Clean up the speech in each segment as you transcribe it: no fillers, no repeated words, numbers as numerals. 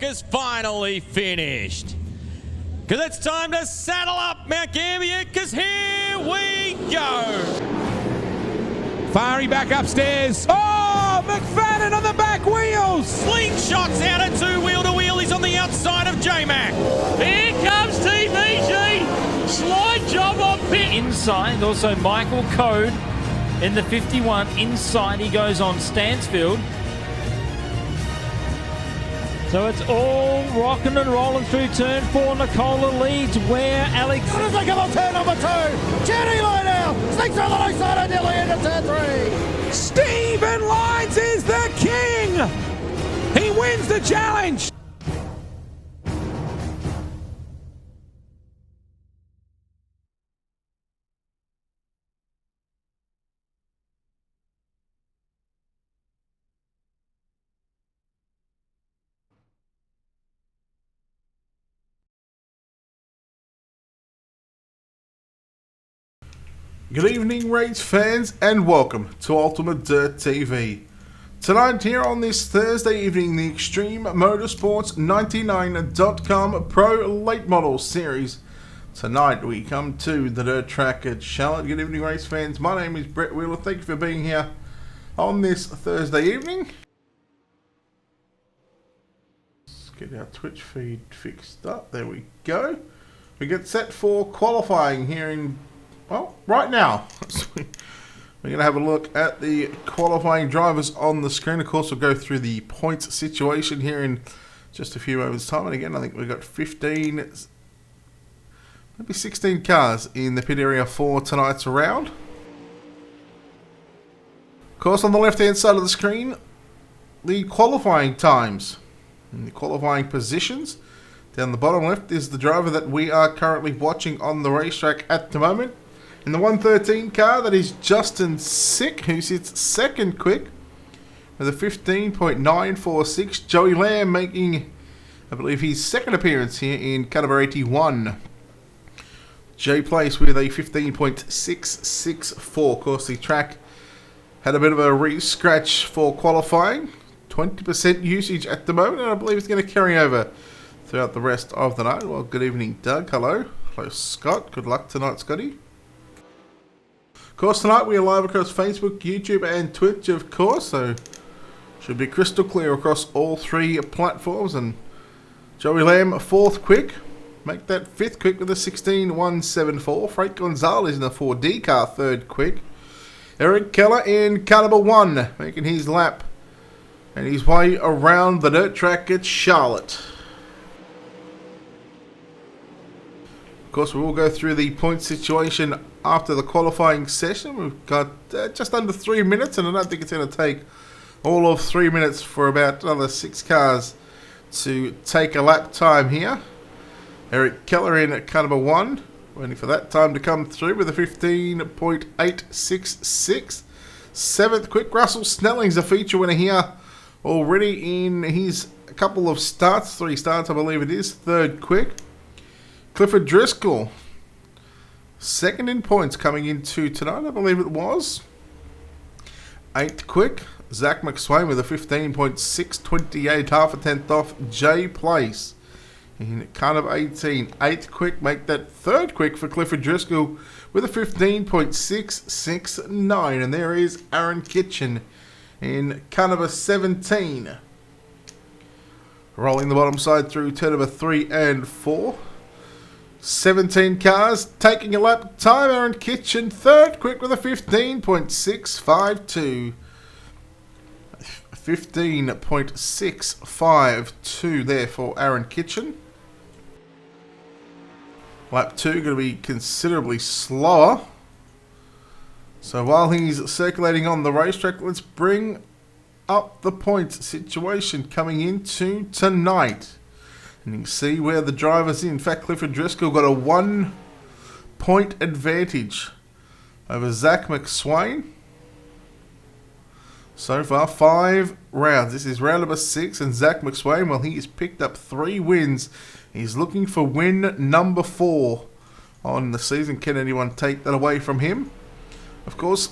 clock is finally finished. Because it's time to saddle up Mount Gambier, because here we go. Fari back upstairs. Oh, McFadden on the back wheels. Slingshots out at two-wheel to wheel. He's on the outside of J-Mac. Here comes TVG. Slide job on pit. Inside, also Michael Code in the 51. Inside he goes on Stansfield. So it's all rocking and rolling through turn 4. Nicola leads where Alex... As they come on turn number 2, Jenny line out, sneaks on the low side and nearly into turn 3. Stephen Lyons is the king. He wins the challenge. Good evening, race fans, and welcome to Ultimate Dirt TV. Tonight, here on this Thursday evening, the Extreme Motorsports 99.com Pro Late Model Series. Tonight, we come to the dirt track at Charlotte. Good evening, race fans. My name is Brett Wheeler. Thank you for being here on this Thursday evening. Let's get our Twitch feed fixed up. There we go. We get set for qualifying here in... well, right now, we're going to have a look at the qualifying drivers on the screen. Of course, we'll go through the points situation here in just a few moments' time. And again, I think we've got 15, maybe 16 cars in the pit area for tonight's round. Of course, on the left-hand side of the screen, the qualifying times and the qualifying positions. Down the bottom left is the driver that we are currently watching on the racetrack at the moment. In the 113 car, that is Justin Sick, who sits second quick with a 15.946. Joey Lamb making, I believe, his second appearance here in car number 81. Jay Place with a 15.664. Of course, the track had a bit of a re-scratch for qualifying. 20% usage at the moment, and I believe it's going to carry over throughout the rest of the night. Well, good evening, Doug. Hello. Hello, Scott. Good luck tonight, Scotty. Of course, tonight we are live across Facebook, YouTube, and Twitch, of course, so should be crystal clear across all three platforms. And Joey Lamb, fourth quick. Make that fifth quick with a 16.174. Frank Gonzalez in the 4D car, third quick. Eric Keller in car number 1, making his lap and his way around the dirt track at Charlotte. Of course, we will go through the point situation after the qualifying session. We've got just under 3 minutes, and I don't think it's going to take all of 3 minutes for about another 6 cars to take a lap time here. Eric Keller in at car number 1, waiting for that time to come through with a 15.866. Seventh quick, Russell Snelling's a feature winner here already in his couple of starts, 3 starts I believe it is, third quick. Clifford Driscoll, second in points coming into tonight, I believe it was. 8th quick. Zach McSwain with a 15.628, half a tenth off Jay Place. In car number 18, 8th quick. Make that third quick for Clifford Driscoll with a 15.669. And there is Aaron Kitchen in car number 17. Rolling the bottom side through turn number 3 and 4. 17 cars taking a lap time. Aaron Kitchen third quick with a 15.652. 15.652 there for Aaron Kitchen. Lap 2 going to be considerably slower. So while he's circulating on the racetrack, let's bring up the points situation coming into tonight. And you can see where the driver's in fact, Clifford Driscoll got a 1 point advantage over Zach McSwain. So far, 5 rounds. This is round number 6, and Zach McSwain, well, he has picked up 3 wins. He's looking for win number 4 on the season. Can anyone take that away from him? Of course,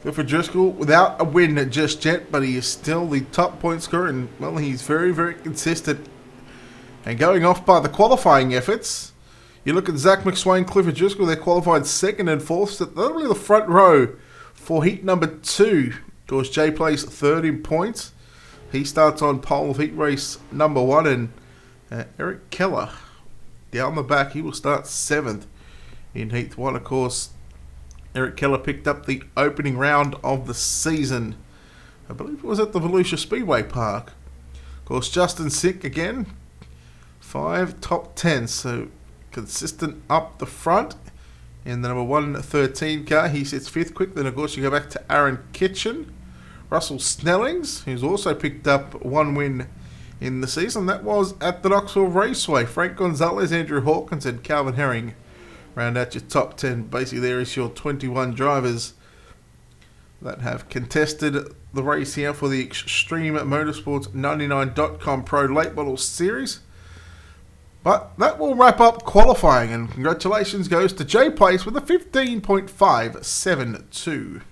Clifford Driscoll without a win just yet, but he is still the top point scorer, and well, he's very, very consistent. And going off by the qualifying efforts, you look at Zach McSwain, Clifford Driscoll, they're qualified second and fourth, so that'll be the front row for heat number 2. Of course, Jay plays third in points. He starts on pole of heat race number 1, and Eric Keller down the back, he will start 7th in heat 1. Of course, Eric Keller picked up the opening round of the season. I believe it was at the Volusia Speedway Park. Of course, Justin Sick again, 5 top 10, so consistent up the front. In the number 113 car, he sits 5th quick. Then, of course, you go back to Aaron Kitchen. Russell Snellings, who's also picked up 1 win in the season. That was at the Knoxville Raceway. Frank Gonzalez, Andrew Hawkins, and Calvin Herring round out your top 10. Basically, there is your 21 drivers that have contested the race here for the Extreme Motorsports 99.com Pro Late Model Series. But that will wrap up qualifying, and congratulations goes to Jay Place with a 15.572.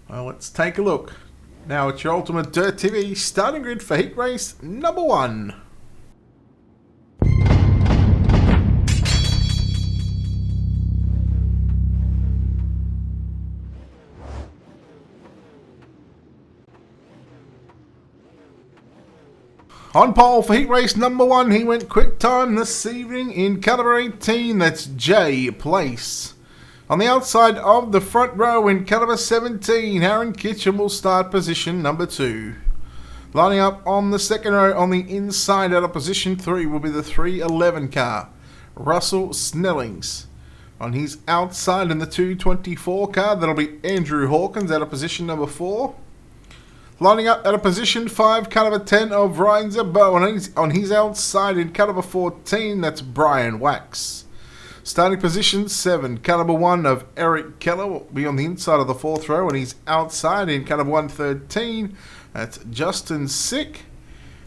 Well, let's take a look. Now it's your Ultimate Dirt TV starting grid for heat race number 1. On pole for heat race number 1, he went quick time this evening in caliber 18. That's Jay Place. On the outside of the front row in caliber 17, Aaron Kitchen will start position number 2. Lining up on the second row on the inside out of position 3 will be the 311 car, Russell Snellings. On his outside in the 224 car, that'll be Andrew Hawkins out of position number 4. Lining up at a position 5, caliber 10 of Ryan Zabo. On his outside in caliber 14, that's Brian Wax. Starting position 7, caliber 1 of Eric Keller will be on the inside of the 4th row, and he's outside in caliber 113. That's Justin Sick.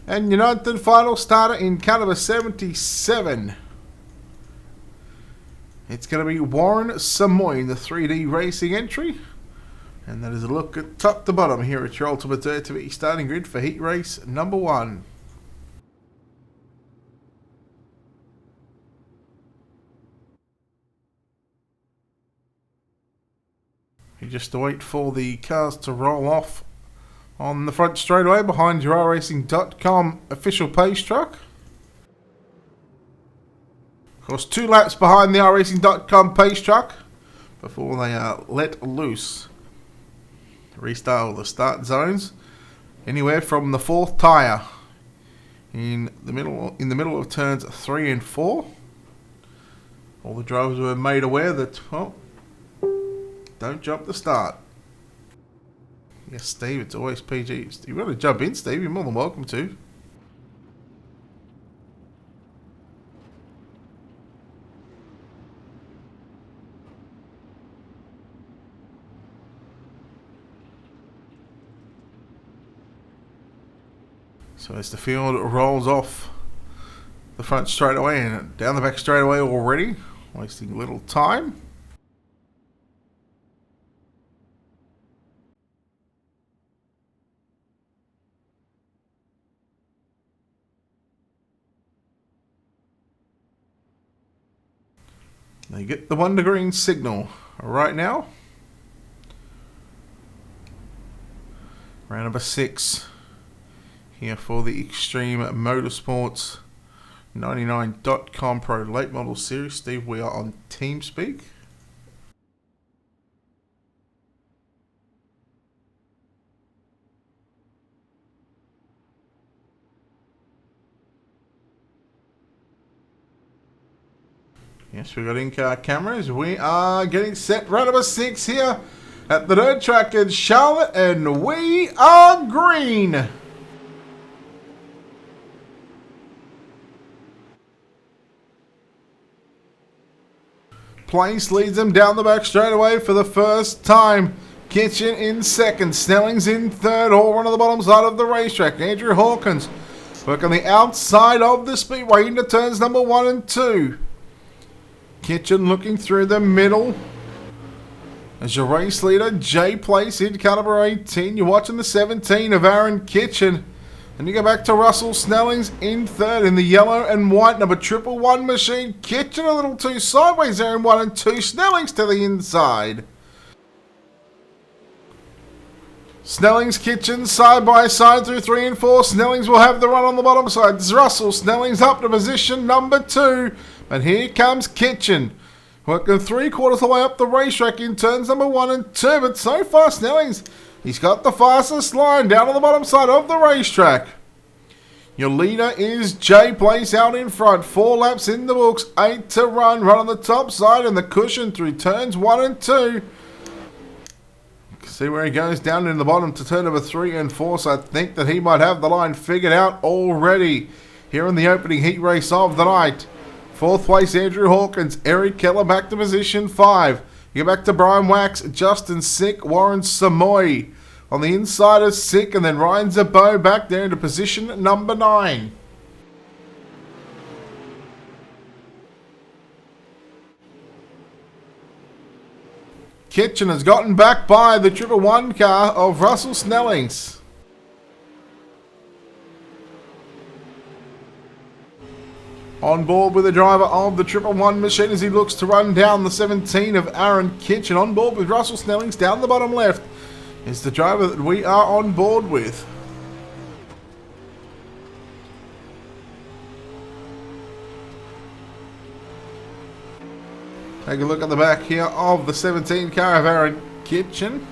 And your 9th and final starter in caliber 77. It's going to be Warren Samoy in the 3D racing entry. And that is a look at top to bottom here at your Ultimate Dirt TV starting grid for heat race number 1. You just wait for the cars to roll off on the front straightaway behind your rRacing.com official pace truck. Of course, 2 laps behind the rRacing.com pace truck before they are let loose. Restyle the start zones anywhere from the 4th tyre in the middle of turns 3 and 4. All the drivers were made aware that, well, don't jump the start. Yes, Steve, it's always PG. You want to jump in, Steve? You're more than welcome to. So as the field rolls off the front straightaway and down the back straightaway already, wasting little time. They get the Wonder Green signal right now. Round number 6 here for the Extreme Motorsports 99.com Pro Late Model Series. Steve, we are on TeamSpeak. Yes, we've got in-car cameras. We are getting set. Round number 6 here at the dirt track in Charlotte, and we are green. Place leads them down the back straight away for the first time. Kitchen in second, Snellings in third, all run on the bottom side of the racetrack. Andrew Hawkins Work on the outside of the speedway into turns number 1 and 2. Kitchen looking through the middle. As your race leader, Jay Place in car number 18. You're watching the 17 of Aaron Kitchen. And you go back to Russell Snellings in third in the yellow and white number 111 machine. Kitchen a little too sideways there in 1 and 2. Snellings to the inside. Snellings Kitchen side by side through 3 and 4. Snellings will have the run on the bottom side. It's Russell Snellings up to position number 2. But here comes Kitchen. Working 3/4 of the way up the racetrack in turns number 1 and 2. But so far Snellings, he's got the fastest line down on the bottom side of the racetrack. Your leader is Jay Place out in front. 4 laps in the books. 8 to run. Run on the top side and the cushion through turns 1 and 2. See where he goes down in the bottom to turn number 3 and 4. So I think that he might have the line figured out already here in the opening heat race of the night. 4th place Andrew Hawkins. Eric Keller back to position 5. You go back to Brian Wax, Justin Sick, Warren Samoy. On the inside is Sick, and then Ryan Zabo back there into position number 9. Kitchen has gotten back by the 111 car of Russell Snellings. On board with the driver of the 111 machine as he looks to run down the 17 of Aaron Kitchen. On board with Russell Snellings down the bottom left is the driver that we are on board with. Take a look at the back here of the 17 car of Aaron Kitchen.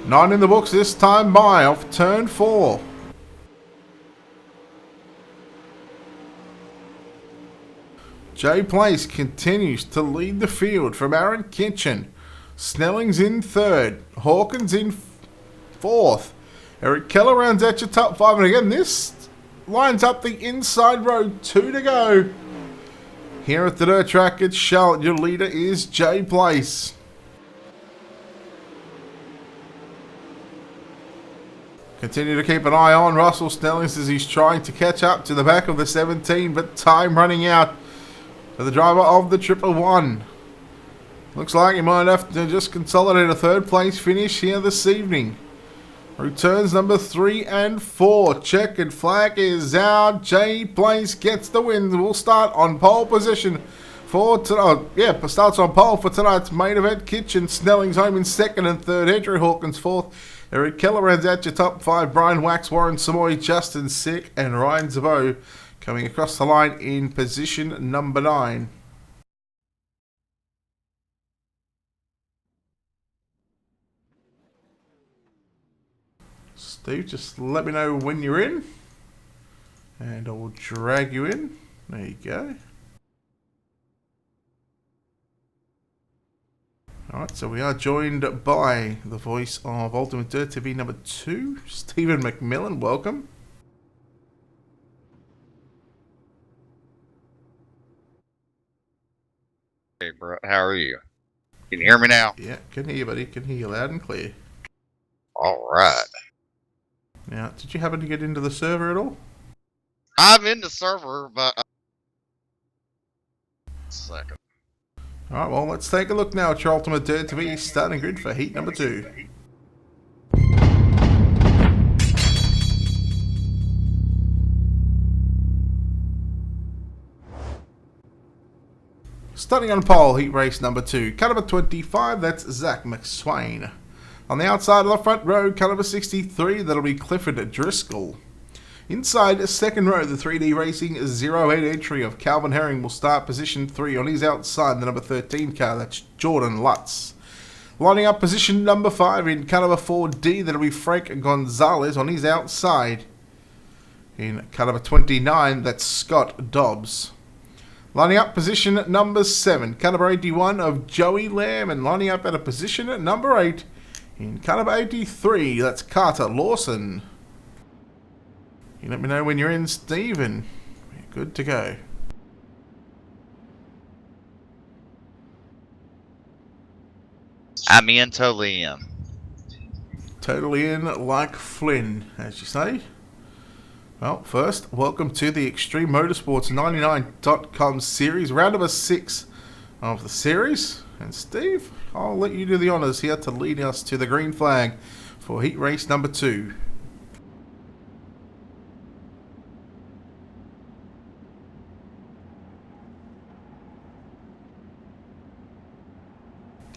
Nine in the books this time by off turn 4. Jay Place continues to lead the field from Aaron Kitchen. Snellings in third. Hawkins in fourth. Eric Keller rounds out your top 5. And again, this lines up the inside road. 2 to go. Here at the dirt track at Charlotte, your leader is Jay Place. Continue to keep an eye on Russell Snellings as he's trying to catch up to the back of the 17, but time running out for the driver of the 111. Looks like he might have to just consolidate a 3rd place finish here this evening. Returns number 3 and 4. Checkered flag is out. Jay Place gets the win. We'll start on pole position for starts on pole for tonight's main event. Kitchen, Snellings home in 2nd and 3rd. Andrew Hawkins 4th. Eric Keller rounds out your top 5. Brian Wax, Warren Samoy, Justin Sick, and Ryan Zabo coming across the line in position number 9. Steve, just let me know when you're in, and I will drag you in. There you go. Alright, so we are joined by the voice of Ultimate Dirt TV number 2, Stephen McMillan. Welcome. Hey, bro. How are you? Can you hear me now? Yeah, can hear you, buddy. Can hear you loud and clear. All right. Now, did you happen to get into the server at all? I'm in the server, but... Second. Alright, well, let's take a look now at your Ultimate Dirt TV starting grid for heat number 2. Starting on pole, heat race number 2. Car number 25, that's Zach McSwain. On the outside of the front row, car number 63, that'll be Clifford Driscoll. Inside second row, the 3D Racing 08 entry of Calvin Herring will start position 3 on his outside, the number 13 car, that's Jordan Lutz. Lining up position number 5 in car number 4D, that'll be Frank Gonzalez on his outside. In car number 29, that's Scott Dobbs. Lining up position number 7, car number 81 of Joey Lamb, and lining up at a position at number 8 in car number 83, that's Carter Lawson. You let me know when you're in, Stephen. We're good to go. I'm in, totally in. Totally in like Flynn, as you say. Well, first, welcome to the Extreme Motorsports 99.com series, round number 6 of the series. And Steve, I'll let you do the honours here to lead us to the green flag for heat race number 2.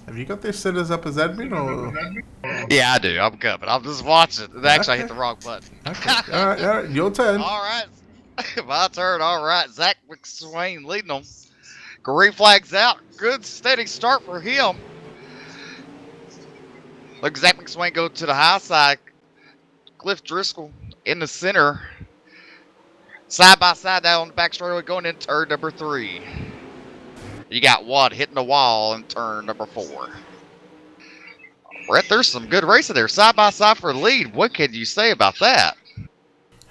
Have you got this set us up as admin, or? Yeah, I do. I'm coming. I'm just watching. Actually, I hit the wrong button. Okay. All right, your turn. All right. My turn. All right. Zach McSwain leading them. Green flag's out. Good, steady start for him. Look, Zach McSwain go to the high side. Cliff Driscoll in the center. Side by side down on the back straightaway going in turn number 3. You got Watt hitting the wall in turn number 4. Brett, there's some good racing there. Side by side for the lead. What can you say about that?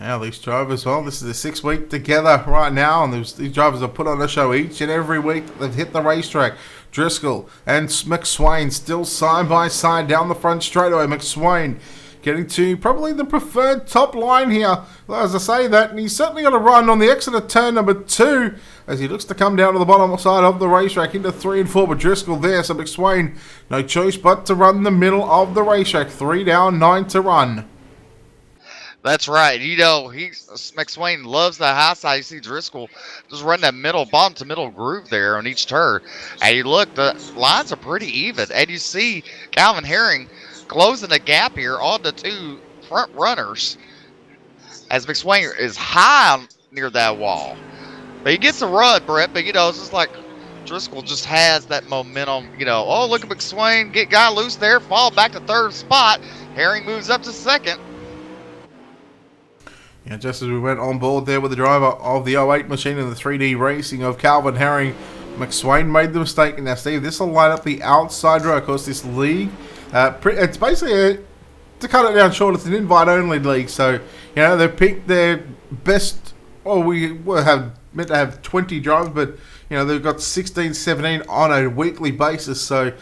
Now, these drivers, well, this is the 6th week together right now, and these drivers have put on a show each and every week that they've hit the racetrack. Driscoll and McSwain still side by side down the front straightaway. McSwain getting to probably the preferred top line here. As I say that, and he's certainly got a run on the exit of turn number 2 as he looks to come down to the bottom side of the racetrack into 3 and 4. But Driscoll there, so McSwain, no choice but to run the middle of the racetrack. 3 down, 9 to run. That's right. You know, McSwain loves the high side. You see Driscoll just run that middle, bottom to middle groove there on each turn. And you look, the lines are pretty even. And you see Calvin Herring closing the gap here on the 2 front runners as McSwain is high near that wall. But he gets a run, Brett, but, you know, it's just like Driscoll just has that momentum. You know, oh, look at McSwain, get guy loose there, fall back to 3rd spot. Herring moves up to 2nd. Yeah, just as we went on board there with the driver of the 08 machine and the 3D racing of Calvin Herring, McSwain made the mistake. And now, Steve, this will line up the outside row. Of course, this league, it's basically, to cut it down short, it's an invite-only league. So, you know, they picked their best, well, we were meant to have 20 drivers, but, you know, they've got 16, 17 on a weekly basis. So,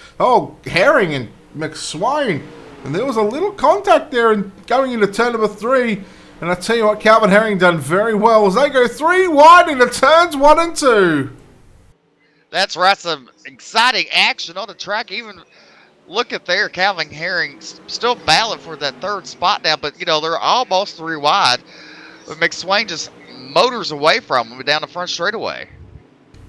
Herring and McSwain, and there was a little contact there and going into turn number 3. And I tell you what, Calvin Herring done very well as they go 3 wide into turns 1 and 2. That's right, some exciting action on the track. Even look at there, Calvin Herring still battling for that 3rd spot now, but you know they're almost 3 wide. But McSwain just motors away from him down the front straightaway.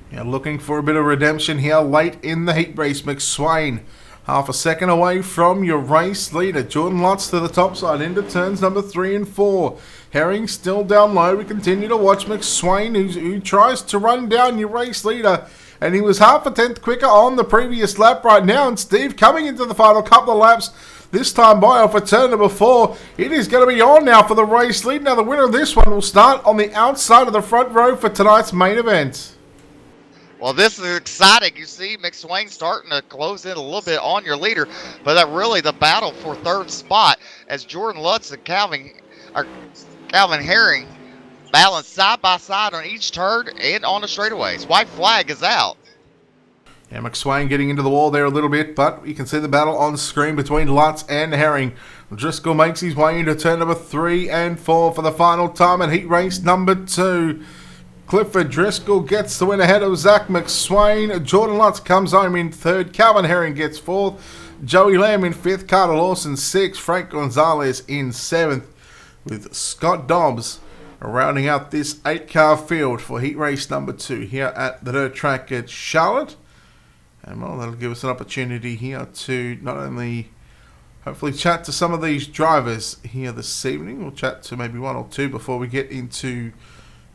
Yeah, looking for a bit of redemption here late in the heat race. McSwain half a second away from your race leader. Jordan Lutz to the top side into turns number 3 and 4. Herring still down low. We continue to watch McSwain who tries to run down your race leader. And he was half a tenth quicker on the previous lap right now. And Steve coming into the final couple of laps. This time by off a turn number 4. It is going to be on now for the race lead. Now the winner of this one will start on the outside of the front row for tonight's main event. Well, this is exciting. You see McSwain starting to close in a little bit on your leader, but that really the battle for 3rd spot as Jordan Lutz and Calvin Herring balance side by side on each turn and on the straightaways. White flag is out. Yeah, McSwain getting into the wall there a little bit, but you can see the battle on screen between Lutz and Herring. Driscoll makes his way into turn number 3 and 4 for the final time in heat race number 2. Clifford Driscoll gets the win ahead of Zach McSwain. Jordan Lutz comes home in 3rd. Calvin Herring gets 4th. Joey Lamb in 5th. Carter Lawson 6th. Frank Gonzalez in 7th. With Scott Dobbs rounding out this 8-car field for heat race number 2 here at the dirt track at Charlotte. And well, that'll give us an opportunity here to not only hopefully chat to some of these drivers here this evening. We'll chat to maybe 1 or 2 before we get into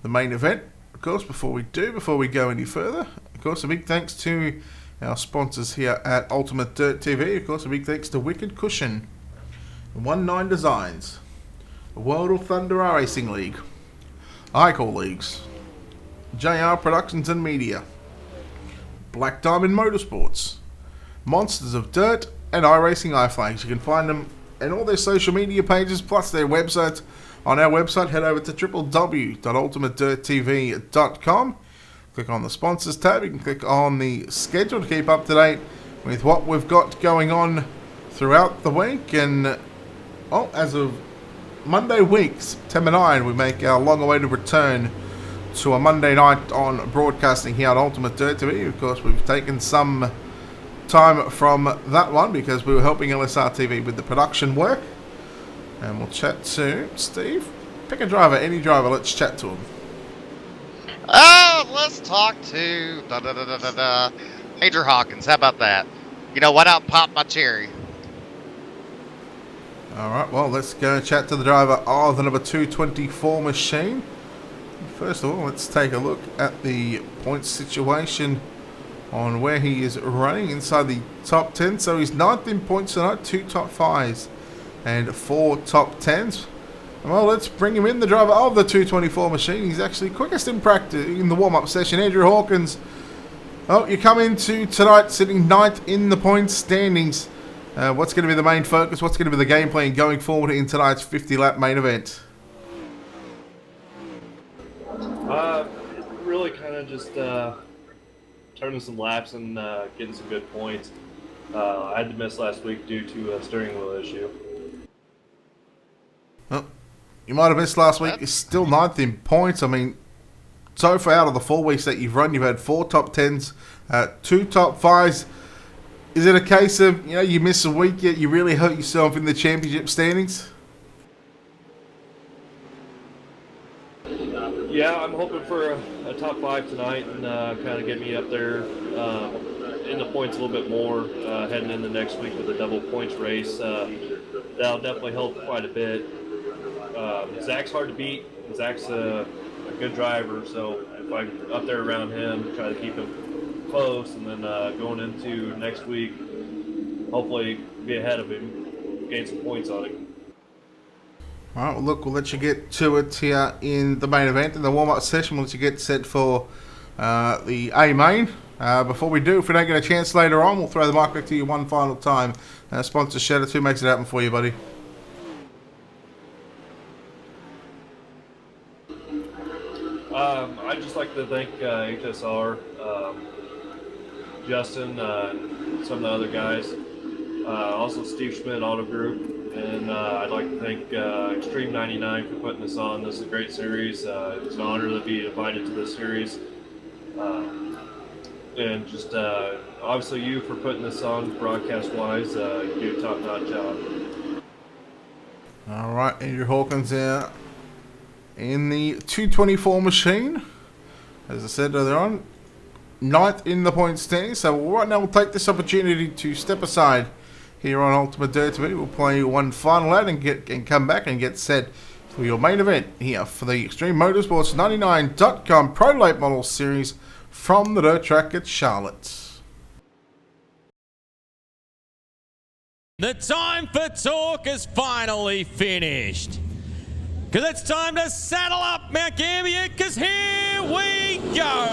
the main event. Of course, before we go any further, of course, a big thanks to our sponsors here at Ultimate Dirt TV. Of course, a big thanks to Wicked Cushion, 19 Designs, the World of Thunder Racing League, iCall Leagues, JR Productions and Media, Black Diamond Motorsports, Monsters of Dirt, and iRacing iFlags. You can find them in all their social media pages, plus their websites. On our website, head over to www.ultimatedirttv.com. Click on the sponsors tab. You can click on the schedule to keep up to date with what we've got going on throughout the week. And well, as of Monday week, September 9, we make our long-awaited return to a Monday night on broadcasting here on Ultimate Dirt TV. Of course, we've taken some time from that one because we were helping LSR TV with the production work. And we'll chat to Steve. Pick a driver, any driver, let's chat to him. Oh, let's talk to Major Hawkins. How about that? You know, why not pop my cherry? Alright, well, let's go chat to the driver of the number 224 machine. First of all, let's take a look at the points situation on where he is running inside the top 10. So he's 9th in points tonight, 2 top 5s and 4 top 10s. Well, let's bring him in, the driver of the 224 machine. He's actually quickest in practice in the warm-up session. Andrew Hawkins, oh, you come into tonight sitting 9th in the points standings. What's going to be the main focus? What's going to be the game plan going forward in tonight's 50-lap main event? Really kind of just turning some laps and getting some good points. I had to miss last week due to a steering wheel issue. Well, you might have missed last week. You're still 9th in points. I mean, so far out of the 4 weeks that you've run, you've had 4 top 10s, 2 top 5s. Is it a case of, you know, you miss a week yet you really hurt yourself in the championship standings? Yeah, I'm hoping for a top 5 tonight and kind of get me up there in the points a little bit more heading into next week with a double points race. That'll definitely help quite a bit. Zach's hard to beat. Zach's a good driver, so if I'm up there around him, try to keep him close, and then going into next week, hopefully be ahead of him, gain some points on him. All right, well, look, we'll let you get to it here in the main event. In the warm-up session, we'll let you get set for the A-main. Before we do, if we don't get a chance later on, we'll throw the mic back to you one final time. Sponsor Shadow 2 makes it happen for you, buddy. I'd just like to thank HSR, Justin, some of the other guys, also Steve Schmidt Auto Group, and I'd like to thank Extreme 99 for putting this on. This is a great series. It's an honor to be invited to this series. And just obviously you for putting this on broadcast-wise. You do a top-notch job. All right, Andrew Hawkins there in the 224 machine. As I said earlier on, 9th in the point standing. So right now we'll take this opportunity to step aside here on Ultimate Dirt TV. We'll play one final out and come back and get set for your main event here for the Extreme Motorsports 99.com Pro Late Model Series from the dirt track at Charlotte. The time for talk is finally finished. Because it's time to saddle up Mount Gambier, because here we go.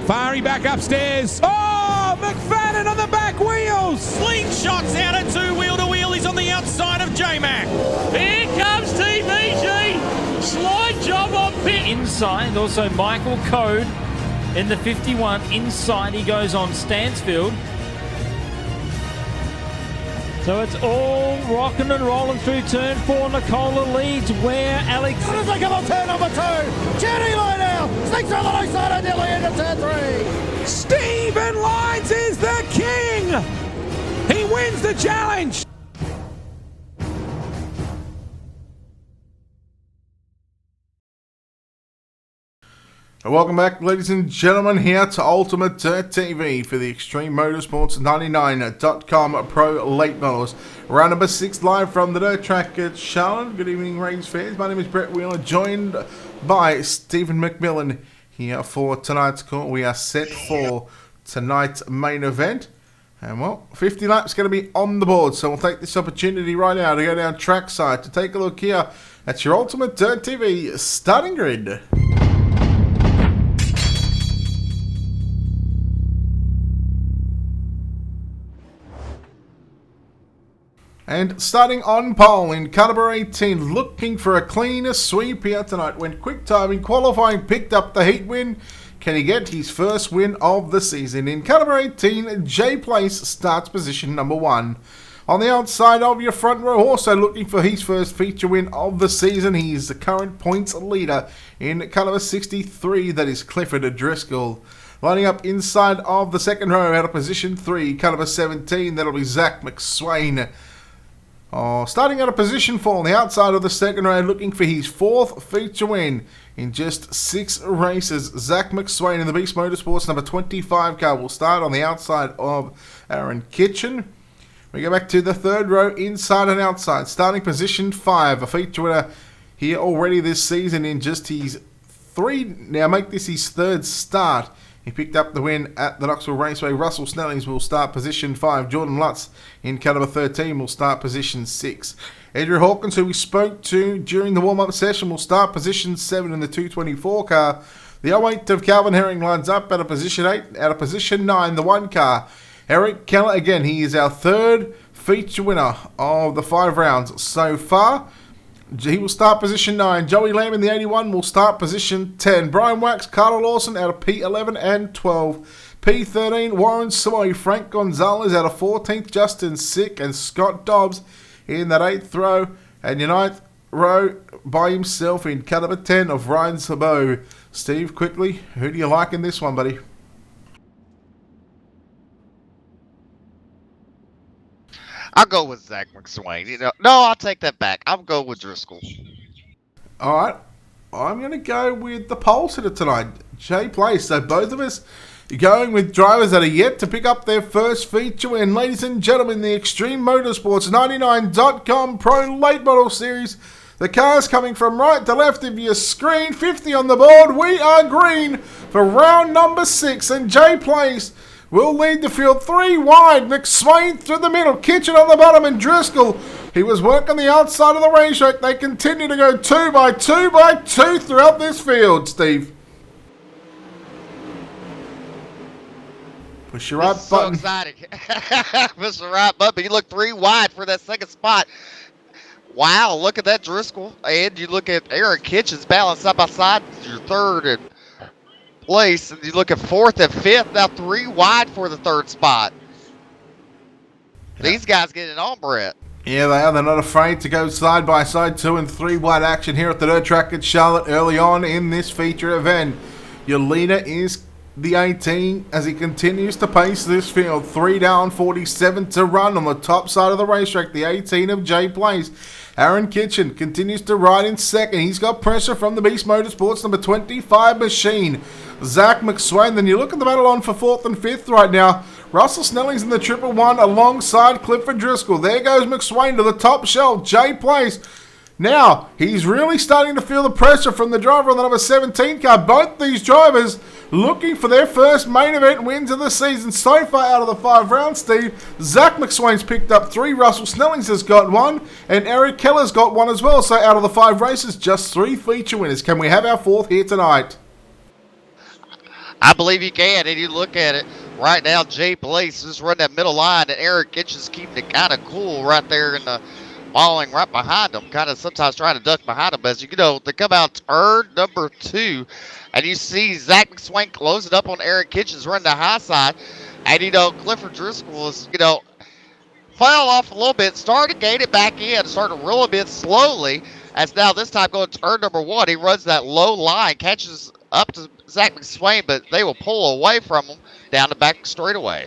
Fiery back upstairs. Oh, McFadden on the back wheels. Slingshots out at two-wheel-to-wheel. He's on the outside of J-Mac. Here comes TVG. Slide job on pit. Inside, also Michael Code in the 51. Inside he goes on Stansfield. So it's all rocking and rolling through turn 4. Nicola leads where Alex... As they come on turn number 2, Jenny Lydell sneaks through the low side and nearly into turn 3. Stephen Lyons is the king. He wins the challenge. Welcome back, ladies and gentlemen, here to Ultimate Dirt TV for the Extreme Motorsports 99.com Pro Late Models. Round number 6 live from the dirt track at Charlotte. Good evening, race fans. My name is Brett Wheeler, joined by Stephen McMillan here for tonight's call. We are set for tonight's main event. And well, 50 laps going to be on the board, so we'll take this opportunity right now to go down trackside to take a look here at your Ultimate Dirt TV starting grid. And starting on pole in car number 18, looking for a cleaner sweep here tonight. When quick time in qualifying picked up the heat win, can he get his first win of the season? In car number 18, J Place starts position number 1. On the outside of your front row, also looking for his first feature win of the season. He's the current points leader in caliber 63. That is Clifford Driscoll. Lining up inside of the second row out of position 3, caliber 17. That'll be Zach McSwain. Starting out of position 4 on the outside of the second row, looking for his 4th feature win in just 6 races. Zach McSwain in the Beast Motorsports number 25 car will start on the outside of Aaron Kitchen. We go back to the third row, inside and outside. Starting position 5, a feature winner here already this season in just his 3rd start. He picked up the win at the Knoxville Raceway. Russell Snellings will start position 5. Jordan Lutz in caliber 13 will start position 6. Andrew Hawkins, who we spoke to during the warm-up session, will start position 7 in the 224 car. The 08 of Calvin Herring lines up out of position 8. Out of position 9, the 1 car. Eric Keller, again, he is our 3rd feature winner of the 5 rounds so far. He will start position 9. Joey Lamb in the 81 will start position 10. Brian Wax, Carter Lawson out of P11 and 12. P13, Warren Soy, Frank Gonzalez out of 14th, Justin Sick and Scott Dobbs in that 8th row. And your 9th row by himself in caliber 10 of Ryan Sabot. Steve, quickly, who do you like in this one, buddy? I'll go with Zach McSwain. No, I'll take that back. I'll go with Driscoll. All right. I'm going to go with the pole sitter tonight, Jay Place. So both of us going with drivers that are yet to pick up their first feature win. Ladies and gentlemen, the Extreme Motorsports 99.com Pro Late Model Series. The cars coming from right to left of your screen. 50 on the board. We are green for round number 6. And Jay Place will lead the field 3 wide. McSwain through the middle. Kitchen on the bottom and Driscoll. He was working the outside of the racetrack. They continue to go 2 by 2 by 2 throughout this field, Steve. Push your right button. So excited. Push the right button. You look 3 wide for that second spot. Wow, look at that Driscoll. And you look at Aaron Kitchens balanced side by side. Your 3rd and place, and you look at 4th and 5th, now 3 wide for the 3rd spot. These guys getting on, Brett. Yeah, they are. They're not afraid to go side by side, 2 and 3 wide action here at the dirt track at Charlotte early on in this feature event. Your leader is the 18 as he continues to pace this field. 3 down, 47 to run on the top side of the racetrack. The 18 of Jay Place. Aaron Kitchen continues to ride in second. He's got pressure from the Beast Motorsports number 25 machine. Zach McSwain. Then you look at the battle on for 4th and 5th right now. Russell Snelling's in the 111 alongside Clifford Driscoll. There goes McSwain to the top shelf. Jay Place. Now, he's really starting to feel the pressure from the driver on the number 17 car. Both these drivers looking for their first main event wins of the season. So far out of the 5 rounds, Steve, Zach McSwain's picked up 3, Russell Snellings has got 1, and Eric Keller's got 1 as well. So out of the 5 races, just 3 feature winners. Can we have our 4th here tonight? I believe you can, and you look at it right now, Jay Place just run that middle line, and Eric Kitchens keeping it kind of cool right there in the following right behind them, kind of sometimes trying to duck behind them. As they come out turn number 2, and you see Zach McSwain closing up on Eric Kitchens, running the high side, and Clifford Driscoll is, fell off a little bit, started to gain it back in, started to roll a bit slowly, as now this time going to turn number 1, he runs that low line, catches up to Zach McSwain, but they will pull away from him down the back straightaway.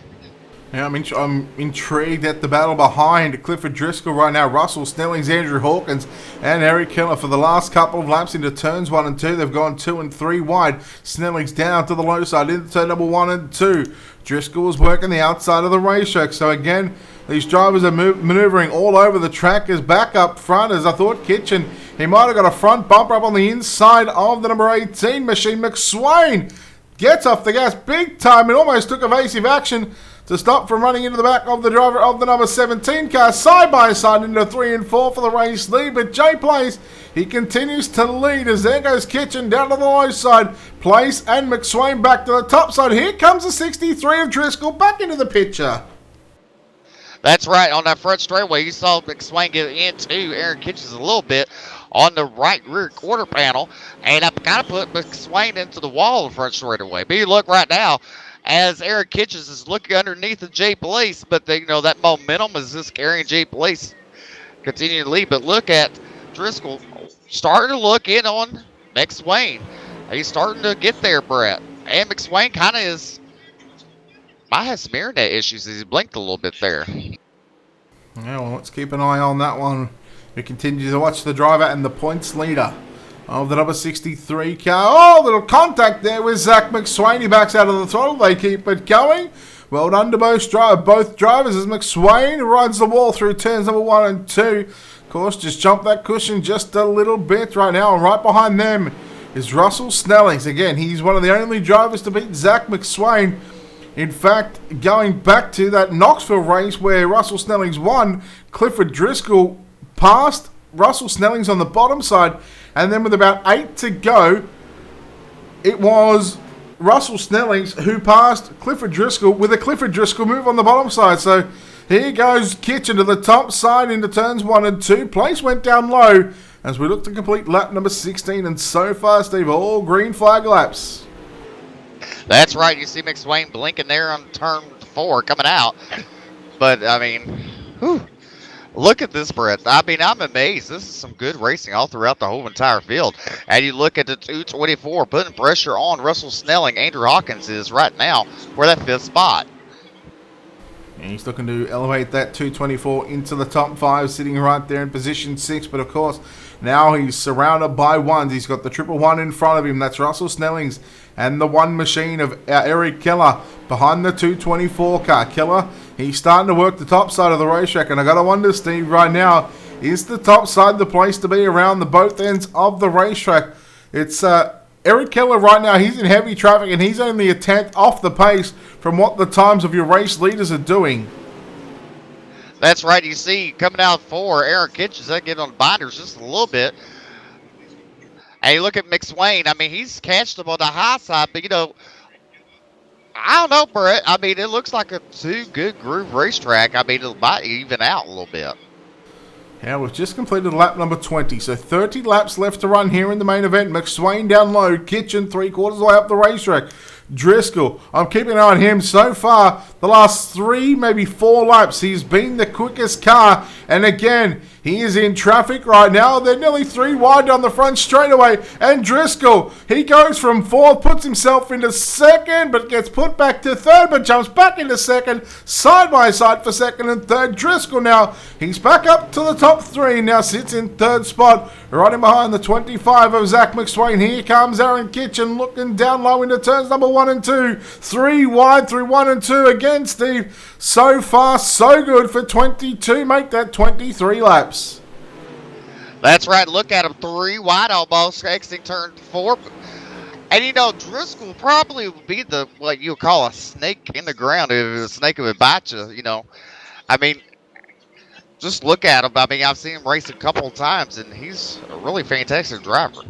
Yeah, I'm intrigued at the battle behind Clifford Driscoll right now. Russell Snellings, Andrew Hawkins, and Eric Keller for the last couple of laps into turns 1 and 2. They've gone 2 and 3 wide. Snellings down to the low side into turn number 1 and 2. Driscoll is working the outside of the racetrack. So again, these drivers are maneuvering all over the track. Is back up front, as I thought Kitchen, he might have got a front bumper up on the inside of the number 18 machine. McSwain gets off the gas big time and almost took evasive action to stop from running into the back of the driver of the number 17 car, side by side into 3 and 4 for the race lead. But Jay Place, he continues to lead as there goes Kitchen down to the low side. Place and McSwain back to the top side. Here comes the 63 of Driscoll back into the picture. That's right. On that front straightaway, you saw McSwain get into Aaron Kitchens a little bit on the right rear quarter panel, and I kind of put McSwain into the wall in front straightaway. But you look right now, as Eric Kitchens is looking underneath of Jay Blaze, but that momentum is just carrying Jay Blaze continuing to lead. But look at Driscoll starting to look in on McSwain. He's starting to get there, Brett. And McSwain kind of might have some internet issues as he blinked a little bit there. Yeah, well, let's keep an eye on that one. We continue to watch the driver and the points leader of the number 63 car. Oh, little contact there with Zach McSwain. He backs out of the throttle. They keep it going. Well done to both drivers as McSwain rides the wall through turns number 1 and 2. Of course, just jump that cushion just a little bit right now. And right behind them is Russell Snellings. Again, he's one of the only drivers to beat Zach McSwain. In fact, going back to that Knoxville race where Russell Snellings won, Clifford Driscoll passed Russell Snellings on the bottom side, and then with about 8 to go, it was Russell Snellings who passed Clifford Driscoll with a Clifford Driscoll move on the bottom side. So here goes Kitchen to the top side into turns 1 and 2. Place went down low as we look to complete lap number 16, and so far, Steve, all green flag laps. That's right. You see McSwain blinking there on turn 4 coming out. But, I mean, whew. Look at this, Brett. I mean, I'm amazed. This is some good racing all throughout the whole entire field. And you look at the 224, putting pressure on Russell Snelling. Andrew Hawkins is right now for that 5th spot. And he's looking to elevate that 224 into the top 5, sitting right there in position 6. But, of course, now he's surrounded by ones. He's got the 111 in front of him. That's Russell Snellings and the one machine of Eric Keller behind the 224 car. Keller, he's starting to work the top side of the racetrack. And I got to wonder, Steve, right now, is the top side the place to be around the both ends of the racetrack? It's Eric Keller right now. He's in heavy traffic, and he's only a 10th off the pace from what the times of your race leaders are doing. That's right. You see, coming out for Eric Kitchens, they get on the binders just a little bit. And you look at McSwain. I mean, he's catched him on the high side, but, I don't know, Brett. I mean, it looks like a 2 good groove racetrack. I mean, it might even out a little bit. Yeah, we've just completed lap number 20, so 30 laps left to run here in the main event. McSwain down low, Kitchen 3/4 of the way up the racetrack. Driscoll, I'm keeping an eye on him. So far, the last 3, maybe 4 laps, he's been the quickest car. And again, he is in traffic right now. They're nearly 3 wide down the front straightaway. And Driscoll, he goes from 4th, puts himself into 2nd, but gets put back to 3rd, but jumps back into 2nd, side by side for 2nd and 3rd. Driscoll now, he's back up to the top 3, now sits in 3rd spot, right in behind the 25 of Zach McSwain. Here comes Aaron Kitchen looking down low into turns number 1 and 2. 3 wide through 1 and 2 again, Steve. So far, so good for 22. Make that 23 laps. That's right. Look at him. 3 wide almost, exiting turn 4. And, Driscoll probably would be what you call a snake in the ground if a snake would bite you, I mean, just look at him. I mean, I've seen him race a couple of times, and he's a really fantastic driver.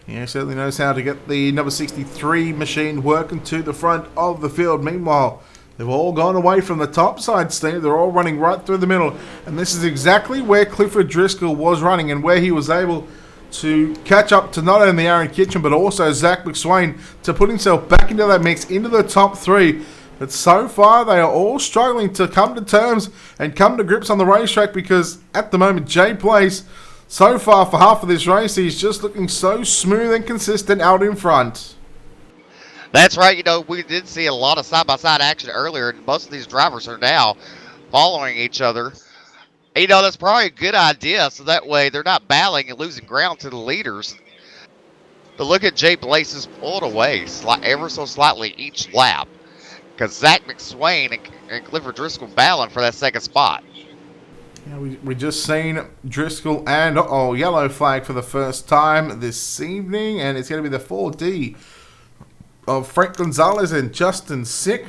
Yeah, certainly knows how to get the number 63 machine working to the front of the field. Meanwhile, they've all gone away from the top side, Steve. They're all running right through the middle. And this is exactly where Clifford Driscoll was running and where he was able to catch up to not only Aaron Kitchen, but also Zach McSwain to put himself back into that mix, into the top 3. But so far, they are all struggling to come to terms and come to grips on the racetrack because at the moment, Jay Place, so far for half of this race, he's just looking so smooth and consistent out in front. That's right. We did see a lot of side-by-side action earlier, and most of these drivers are now following each other. That's probably a good idea, so that way they're not battling and losing ground to the leaders. But look at Jay Blaze has pulled away ever so slightly each lap because Zach McSwain and Clifford Driscoll battling for that 2nd spot. Yeah, we just seen Driscoll and yellow flag for the first time this evening, and it's going to be the 4D of Frank Gonzalez and Justin Sick.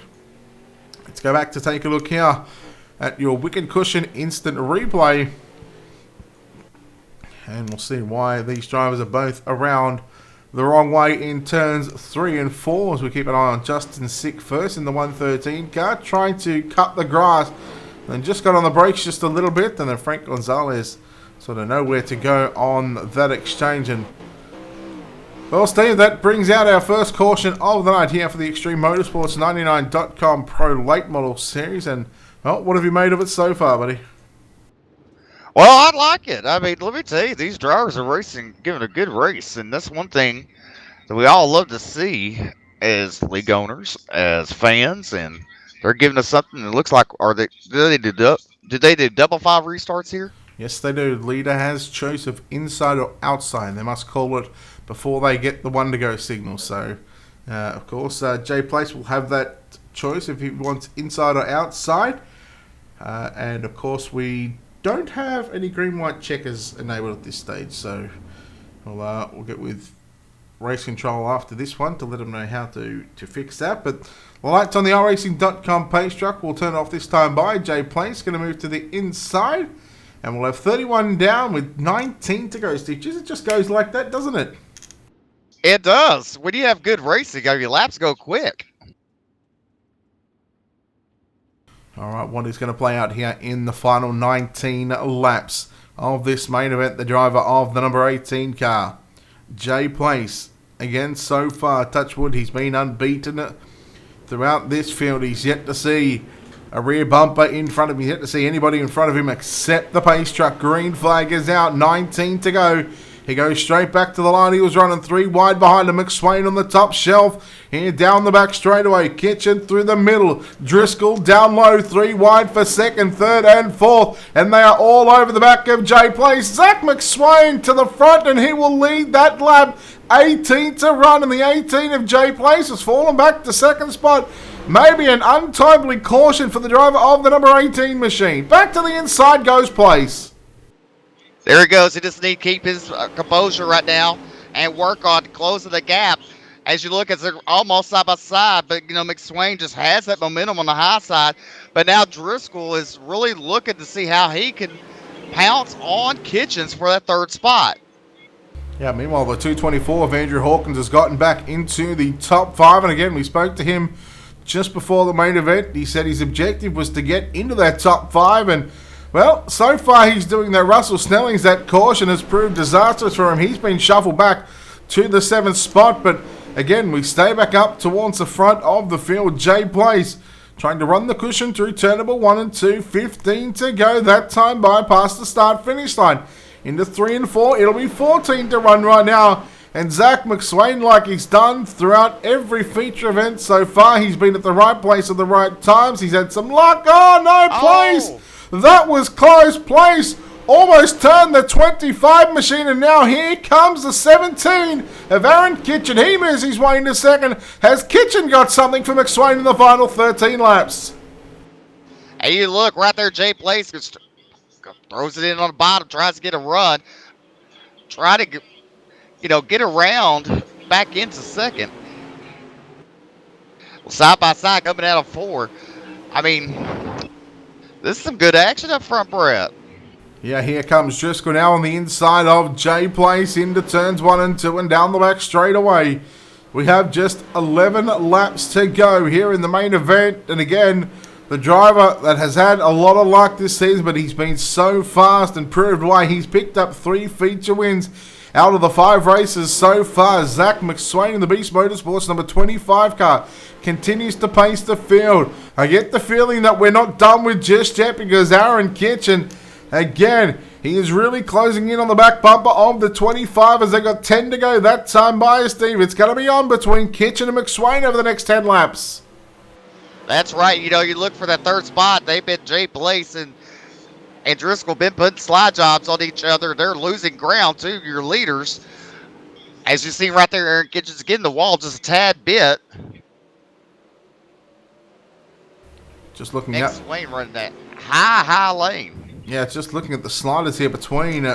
Let's go back to take a look here at your Wicked Cushion instant replay, and we'll see why these drivers are both around the wrong way in turns 3 and 4 as we keep an eye on Justin Sick first in the 113 car, trying to cut the grass. And just got on the brakes just a little bit, and then Frank Gonzalez sort of nowhere to go on that exchange. And Well, Steve, that brings out our first caution of the night here for the Extreme Motorsports 99.com Pro Late Model Series. And, well, what have you made of it so far, buddy? Well, I like it. I mean, let me tell you, these drivers are racing, giving a good race, and that's one thing that we all love to see as league owners, as fans, and they're giving us something that looks like. Do they do double five restarts here? Yes, they do. Leader has choice of inside or outside. They must call it before they get the one to go signal. So, of course, Jay Place will have that choice if he wants inside or outside. And of course, we don't have any green-white checkers enabled at this stage. So, we'll get with race control after this one to let them know how to fix that. But the lights on the iRacing.com pace truck will turn off this time by Jay Place. Going to move to the inside. And we'll have 31 down with 19 to go, Steve. It just goes like that, doesn't it? It does. When you have good racing, your laps go quick. All right, what is going to play out here in the final 19 laps of this main event? The driver of the number 18 car, Jay Place. Again, so far, touch wood, he's been unbeaten throughout this field. He's yet to see a rear bumper in front of him. He's yet to see anybody in front of him except the pace truck. Green flag is out. 19 to go. He goes straight back to the line. He was running 3 wide behind him. McSwain on the top shelf. Here down the back straightaway. Kitchen through the middle. Driscoll down low. 3 wide for second, third, and fourth. And they are all over the back of Jay Place. Zach McSwain to the front, and he will lead that lap. 18 to run, and the 18 of Jay Place has fallen back to second spot. Maybe an untimely caution for the driver of the number 18 machine. Back to the inside goes Place. There he goes. He just need to keep his composure right now and work on closing the gap. As you look, as they're almost side by side, but McSwain just has that momentum on the high side. But now Driscoll is really looking to see how he can pounce on Kitchens for that third spot. Yeah, meanwhile, the 224 of Andrew Hawkins has gotten back into the top 5. And again, we spoke to him just before the main event. He said his objective was to get into that top 5, and well, so far he's doing that. Russell Snelling's that caution has proved disastrous for him. He's been shuffled back to the 7th spot, but again, we stay back up towards the front of the field. Jay Place trying to run the cushion through turn number 1 and 2. 15 to go. That time by past the start-finish line. Into 3 and 4. It'll be 14 to run right now. And Zach McSwain, like he's done throughout every feature event so far, he's been at the right place at the right times. He's had some luck. Oh, no, Place. That was close. Place almost turned the 25 machine, and now here comes the 17 of Aaron Kitchen. He moves his way into second. Has Kitchen got something for McSwain in the final 13 laps? Hey, you look right there, Jay Place just throws it in on the bottom, tries to get a run. Try to get around back into second. Well, side by side coming out of 4. I mean, this is some good action up front, Brett. Yeah, here comes Driscoll now on the inside of Jay Place into turns 1 and 2 and down the back straight away. We have just 11 laps to go here in the main event. And again, the driver that has had a lot of luck this season, but he's been so fast and proved why. He's picked up 3 feature wins out of the 5 races so far. Zach McSwain in the Beast Motorsports number 25 car continues to pace the field. I get the feeling that we're not done with just yet, because Aaron Kitchen, again, he is really closing in on the back bumper of the 25 as they got 10 to go. That time by Steve. It's going to be on between Kitchen and McSwain over the next 10 laps. That's right. You look for that third spot. They've been Jay Place and Driscoll been putting slide jobs on each other. They're losing ground to your leaders. As you see right there, Aaron Kitchens getting the wall just a tad bit. Just looking at McSwain running that high lane. Yeah, just looking at the sliders here between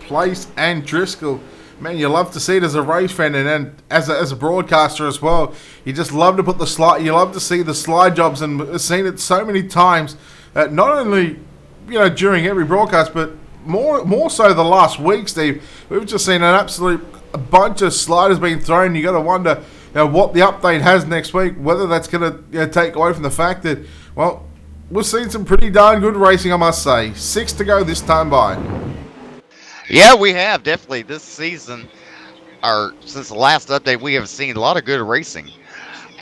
Place and Driscoll. Man, you love to see it as a race fan, and then as a broadcaster as well. You just love to put the slide. You love to see the slide jobs, and we've seen it so many times. Not only during every broadcast, but more so the last week, Steve. We've just seen an absolute bunch of sliders being thrown. You got to wonder what the update has next week. Whether that's going to take away from the fact that, well, we've seen some pretty darn good racing, I must say. 6 to go this time by. Yeah, we have definitely this season. since the last update, we have seen a lot of good racing.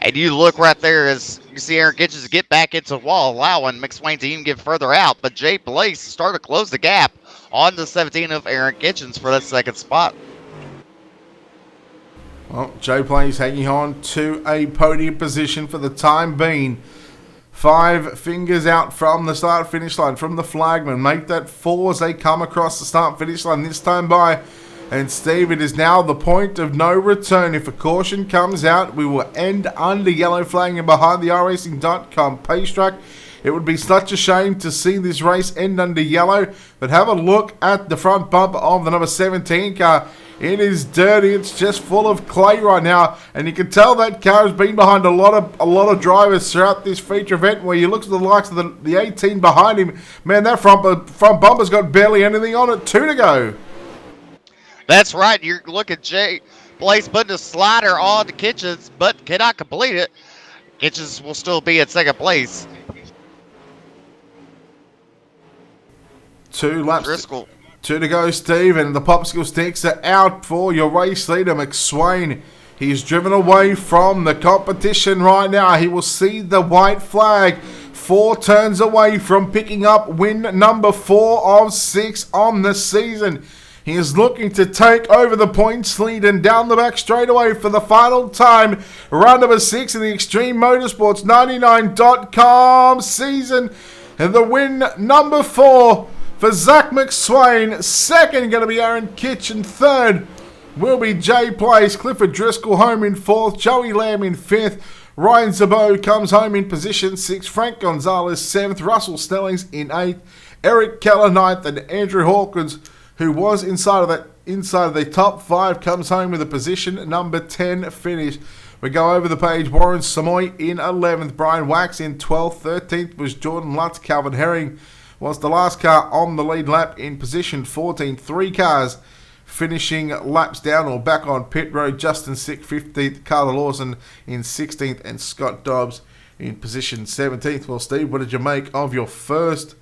And you look right there as you see Aaron Kitchens get back into the wall, allowing McSwain to even get further out. But Jay Blaze started to close the gap on the 17 of Aaron Kitchens for that second spot. Well, Jay Blaze hanging on to a podium position for the time being. 5 fingers out from the start-finish line, from the flagman. Make that 4 as they come across the start-finish line this time by. And Steve, it is now the point of no return. If a caution comes out, we will end under yellow flag and behind the iRacing.com pace track. It would be such a shame to see this race end under yellow. But have a look at the front bumper of the number 17 car. It is dirty. It's just full of clay right now, and you can tell that car has been behind a lot of drivers throughout this feature event. Where you look at the likes of the 18 behind him, man, that front bumper's got barely anything on it. 2 to go. That's right. You look at Jay Blaze putting a slider on the Kitchens, but cannot complete it. Kitchens will still be at second place. 2 laps. Driscoll. 2 to go, Steve, and the popsicle sticks are out for your race leader, McSwain. He's driven away from the competition right now. He will see the white flag. 4 turns away from picking up win number 4 of 6 on the season. He is looking to take over the points lead and down the back straightaway for the final time. Run number 6 in the Extreme Motorsports 99.com season. And the win number 4 for Zach McSwain. Second going to be Aaron Kitchen. Third will be Jay Blaze. Clifford Driscoll home in 4th. Joey Lamb in 5th. Ryan Zabot comes home in position 6th. Frank Gonzalez 7th. Russell Stellings in 8th. Eric Keller 9th. And Andrew Hawkins, who was inside of the top 5, comes home with a position number 10 finish. We go over the page. Warren Samoy in 11th. Brian Wax in 12th. 13th was Jordan Lutz. Calvin Herring was the last car on the lead lap in position 14. 3 cars finishing laps down or back on pit road. Justin Sick 15th. Carla Lawson in 16th. And Scott Dobbs in position 17th. Well, Steve, what did you make of your first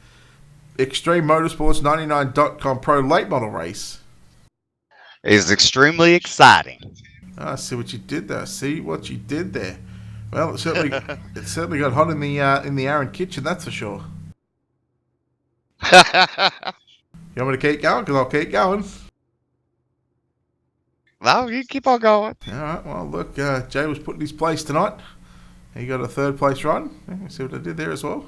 Extreme Motorsports 99.com Pro late model race? It is extremely exciting. I see what you did there. Well, it certainly got hot in the Aaron Kitchen, that's for sure. You want me to keep going? Because I'll keep going. No, you keep on going. All right. Well, look, Jay was put in his place tonight. He got a 3rd place run. You see what I did there as well?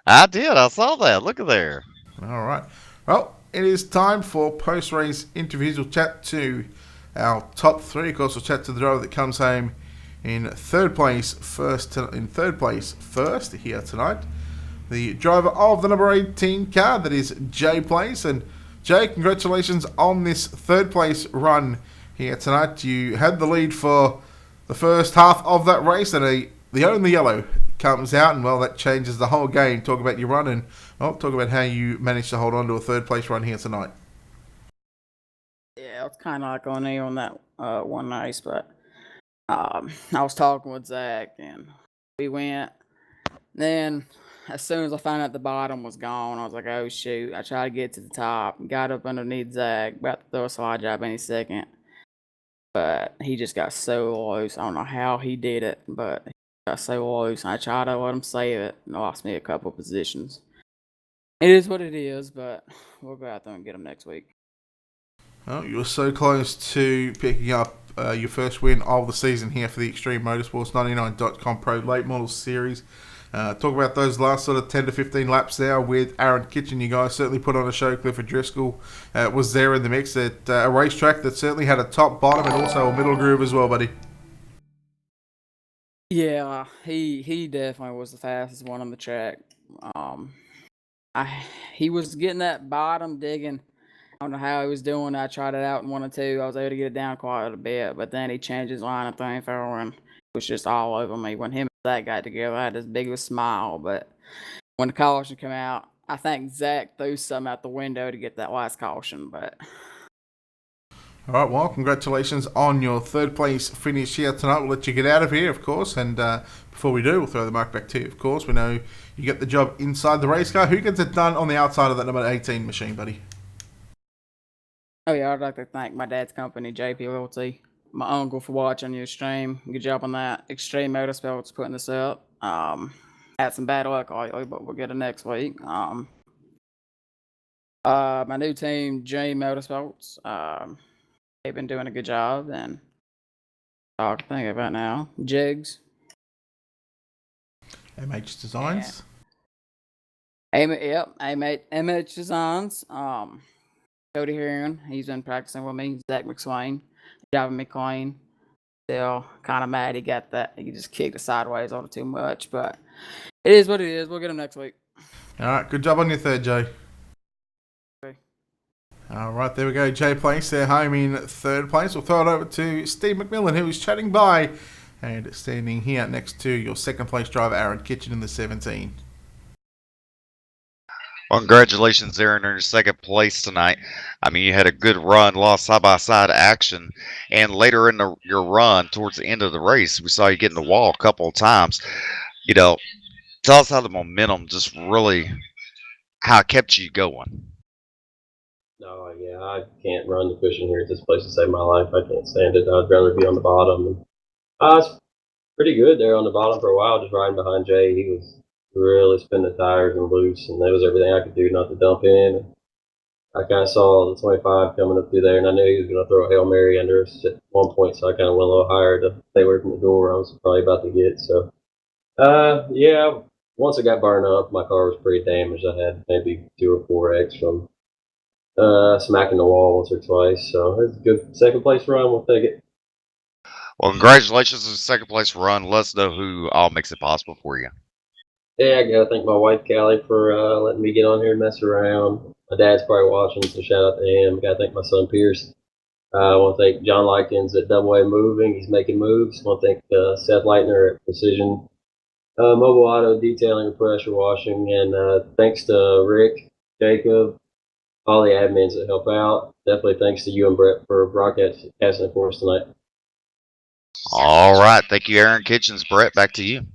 I did. I saw that. Look at there. All right. Well, it is time for post-race interviews. We'll chat to our top 3. Of course, we'll chat to the driver that comes home in 3rd place first here tonight. The driver of the number 18 car, that is Jay Blaze. And Jay, congratulations on this 3rd place run here tonight. You had the lead for the first half of that race, and the only yellow comes out, and well, that changes the whole game. Talk about your run, and talk about how you managed to hold on to a 3rd place run here tonight. Yeah, it's kind of like on there on that one race, but I was talking with Zach, and we went. Then, as soon as I found out the bottom was gone, I was like, oh shoot. I tried to get to the top, got up underneath Zach, about to throw a slide job any second. But he just got so loose. I don't know how he did it, but got so loose. I tried to let him save it. It lost me a couple positions. It is what it is, but we'll go out there and get him next week. Well, you were so close to picking up your first win of the season here for the Extreme Motorsports 99.com Pro Late Model Series. Talk about those last sort of 10 to 15 laps there with Aaron Kitchen. You guys certainly put on a show. Clifford Driscoll was there in the mix at a racetrack that certainly had a top, bottom, and also a middle groove as well, buddy. Yeah, he definitely was the fastest one on the track. He was getting that bottom digging. I don't know how he was doing. I tried it out in 1 or 2. I was able to get it down quite a bit, but then he changed his line of thing for and it was just all over me. When him and Zach got together, I had this big of a smile, but when the caution came out, I think Zach threw something out the window to get that last caution, but... All right, well, congratulations on your 3rd place finish here tonight. We'll let you get out of here, of course, and before we do, we'll throw the mic back to you, of course. We know you get the job inside the race car. Who gets it done on the outside of that number 18 machine, buddy? Oh yeah, I'd like to thank my dad's company, JP Loyalty, my uncle for watching your stream. Good job on that. Extreme Motorsports putting this up. Had some bad luck lately, but we'll get it next week. My new team, J Motorsports. They've been doing a good job, and all I can think about now, Jigs. MH Designs. MH Designs. Cody Heron, he's been practicing with me. Zach McSwain, driving me clean. Still kind of mad he got that. He just kicked it sideways a little too much, but it is what it is. We'll get him next week. All right, good job on your third, Jay. Okay. All right, there we go. Jay Place, they're home in third place. We'll throw it over to Steve McMillan, who is chatting by and standing here next to your second place driver, Aaron Kitchen, in the 17. Well, congratulations, Aaron, on your second place tonight. I mean, you had a good run, lost side-by-side action, and later in your run, towards the end of the race, we saw you get in the wall a couple of times. You know, tell us how the momentum just really, how it kept you going. No, yeah, I can't run the cushion here at this place to save my life. I can't stand it. I'd rather be on the bottom. I was pretty good there on the bottom for a while, just riding behind Jay. He was really spinning the tires and loose, and that was everything I could do not to dump in. I kind of saw the 25 coming up through there, and I knew he was going to throw a Hail Mary under us at one point, so I kind of went a little higher to stay away from the door I was probably about to get. So, yeah, once it got burned up, my car was pretty damaged. I had maybe 2 or 4 X from smacking the wall once or twice. So it's a good second place run. We'll take it. Well, congratulations on the second place run. Let us know who all makes it possible for you. Yeah, I gotta thank my wife Callie for letting me get on here and mess around. My dad's probably watching, so shout out to him. Gotta thank my son Pierce. I want to thank John Likens at Double A Moving. He's making moves. I want to thank Seth Leitner at Precision Mobile Auto Detailing and Pressure Washing. And thanks to Rick, Jacob, all the admins that help out. Definitely thanks to you and Brett for broadcasting for us tonight. All right. Thank you, Aaron Kitchens. Brett, back to you.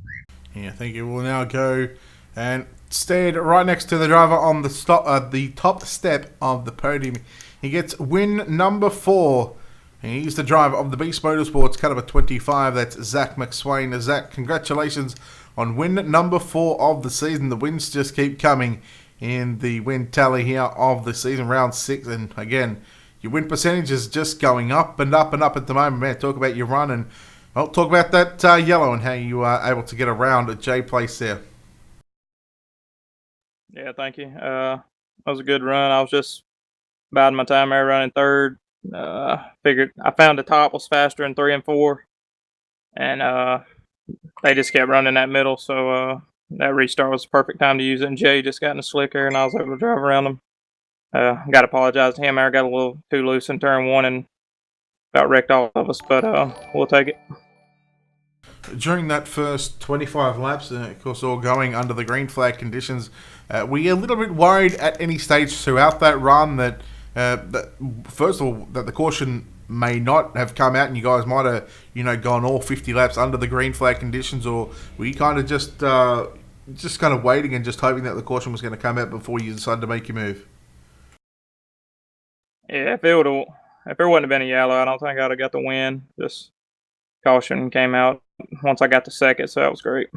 Yeah, thank you. We'll now go and stand right next to the driver on the top step of the podium. He gets win number 4. And he's the driver of the Beast Motorsports caliber 25. That's Zach McSwain. Zach, congratulations on win number 4 of the season. The wins just keep coming in the win tally here of the season, round 6. And again, your win percentage is just going up and up and up at the moment. Man, talk about your run and talk about that yellow and how you are able to get around at J Place there. Yeah, thank you. That was a good run. I was just biding my time there running third. Figured I found the top was faster in 3 and 4, and they just kept running that middle. So that restart was the perfect time to use it. And Jay just got in the slicker, and I was able to drive around him. Got to apologize to him. I got a little too loose in turn 1 and about wrecked all of us, but we'll take it. During that first 25 laps, of course, all going under the green flag conditions, were you a little bit worried at any stage throughout that run that first of all, that the caution may not have come out and you guys might have, gone all 50 laps under the green flag conditions, or were you kind of just kind of waiting and just hoping that the caution was going to come out before you decided to make your move? Yeah, if it wouldn't have been a yellow, I don't think I'd have got the win. Just caution came out once I got to second, so that was great.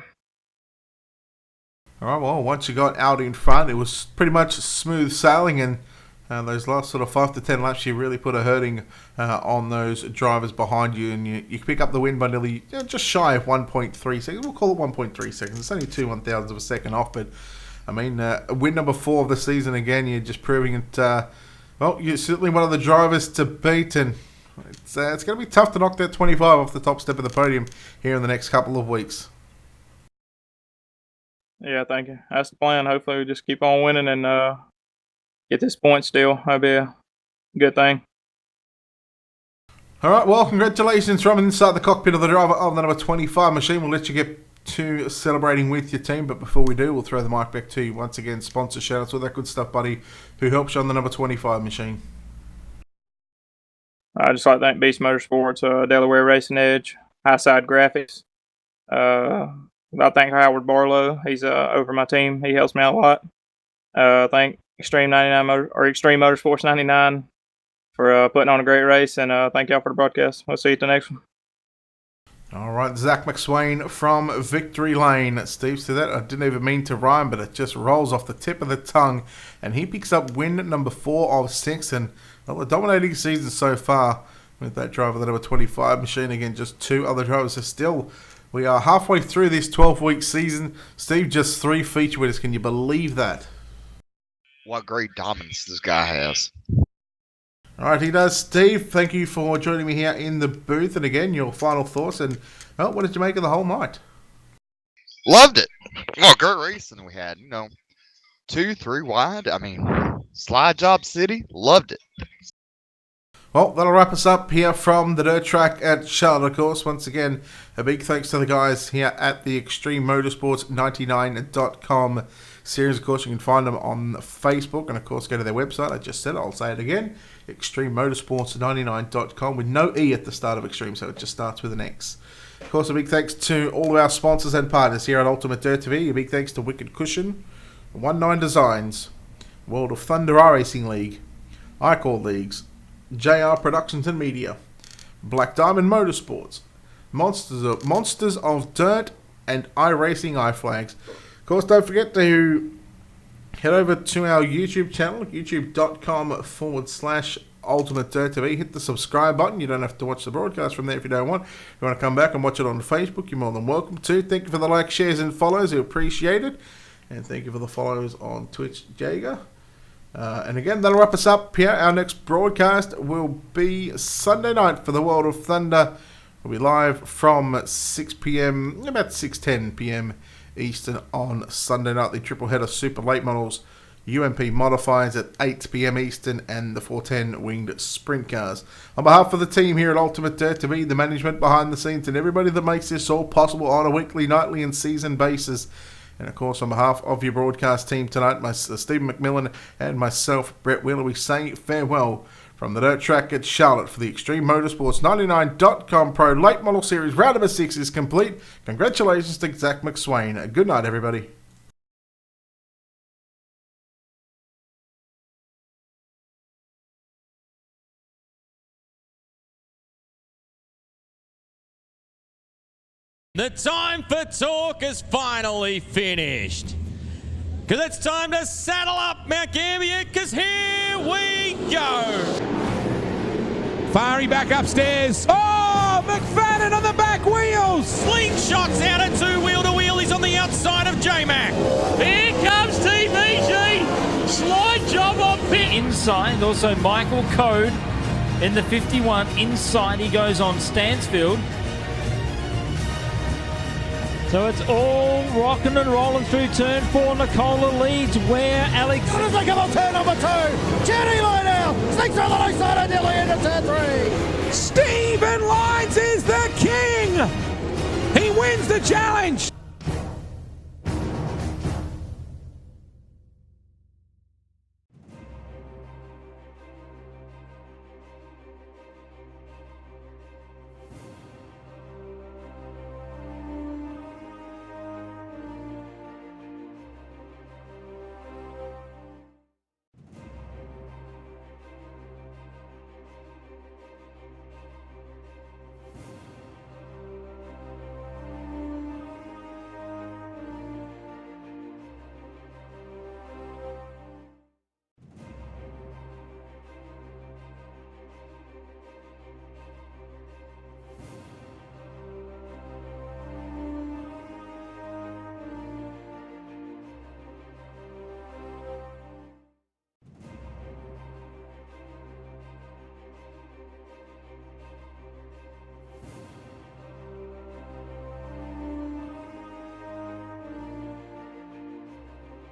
All right, well, once you got out in front, it was pretty much smooth sailing, and those last sort of 5 to 10 laps, you really put a hurting on those drivers behind you, and you pick up the win by nearly just shy of 1.3 seconds. We'll call it 1.3 seconds. It's only 2/1000 of a second off, but I mean, win number 4 of the season again. You're just proving it. Well, you're certainly one of the drivers to beat, and it's going to be tough to knock that 25 off the top step of the podium here in the next couple of weeks. Yeah, thank you. That's the plan. Hopefully we just keep on winning and get this point still. That'd be a good thing. All right, well, congratulations from inside the cockpit of the driver of the number 25 machine. We'll let you get to celebrating with your team, but before we do, we'll throw the mic back to you once again. Sponsor shout-outs, all that good stuff, buddy. Who helps you on the number 25 machine? I just like to thank Beast Motorsports, Delaware Racing Edge, Highside Graphics. I thank Howard Barlow. He's over my team. He helps me out a lot. Thank Extreme 99 Extreme Motorsports 99. for putting on a great race, and thank y'all for the broadcast. We'll see you at the next one. All right, Zach McSwain from Victory Lane. Steve said that. I didn't even mean to rhyme, but it just rolls off the tip of the tongue. And he picks up win number 4 of 6. And a dominating season so far with that driver, the number 25 machine. Again, just 2 other drivers. So still, we are halfway through this 12-week season. Steve, just 3 feature winners. Can you believe that? What great dominance this guy has. All right, he does. Steve, thank you for joining me here in the booth. And again, your final thoughts. And what did you make of the whole night? Loved it. Well, great racing we had. 2, 3 wide. I mean, Slide Job City. Loved it. Well, that'll wrap us up here from the dirt track at Charlotte, of course. Once again, a big thanks to the guys here at the Extreme Motorsports 99.com series. Of course, you can find them on Facebook, and of course, go to their website. I just said it, I'll say it again. Extreme Motorsports 99.com with no E at the start of Extreme, so it just starts with an X. Of course, a big thanks to all of our sponsors and partners here at Ultimate Dirt TV. A big thanks to Wicked Cushion, 19 Designs, World of Thunder iRacing League, iCall Leagues, JR Productions and Media, Black Diamond Motorsports, Monsters of Dirt, and iRacing iFlags. Of course, don't forget to head over to our YouTube channel, youtube.com/Ultimate Dirt TV. Hit the subscribe button. You don't have to watch the broadcast from there if you don't want. If you want to come back and watch it on Facebook, you're more than welcome to. Thank you for the likes, shares, and follows. We appreciate it. And thank you for the follows on Twitch, Jager. And again, that'll wrap us up here. Our next broadcast will be Sunday night for the World of Thunder. We'll be live from 6 p.m., about 6:10 p.m. Eastern on Sunday night. The triple header super late models, UMP modifiers at 8 p.m. Eastern, and the 410 winged sprint cars. On behalf of the team here at Ultimate Dirt TV, the management behind the scenes, and everybody that makes this all possible on a weekly, nightly, and season basis. And of course, on behalf of your broadcast team tonight, Stephen McMillan and myself, Brett Wheeler, we say farewell from the dirt track at Charlotte for the Extreme Motorsports 99.com Pro Late Model Series. Round number 6 is complete. Congratulations to Zach McSwain. Good night, everybody. The time for talk is finally finished. Because it's time to saddle up Mount Gambier, because here we go. Fiery back upstairs. Oh, McFadden on the back wheels. Slingshots out at 2 wheel to wheel. He's on the outside of J-Mac. Here comes TVG. Slide job on pit. Inside, also Michael Code in the 51. Inside he goes on Stansfield. So it's all rocking and rolling through turn 4. Nicola leads where Alex... As they come on turn number 2, Jenny Lydell sneaks on the low side and nearly into turn 3. Stephen Lyons is the king. He wins the challenge.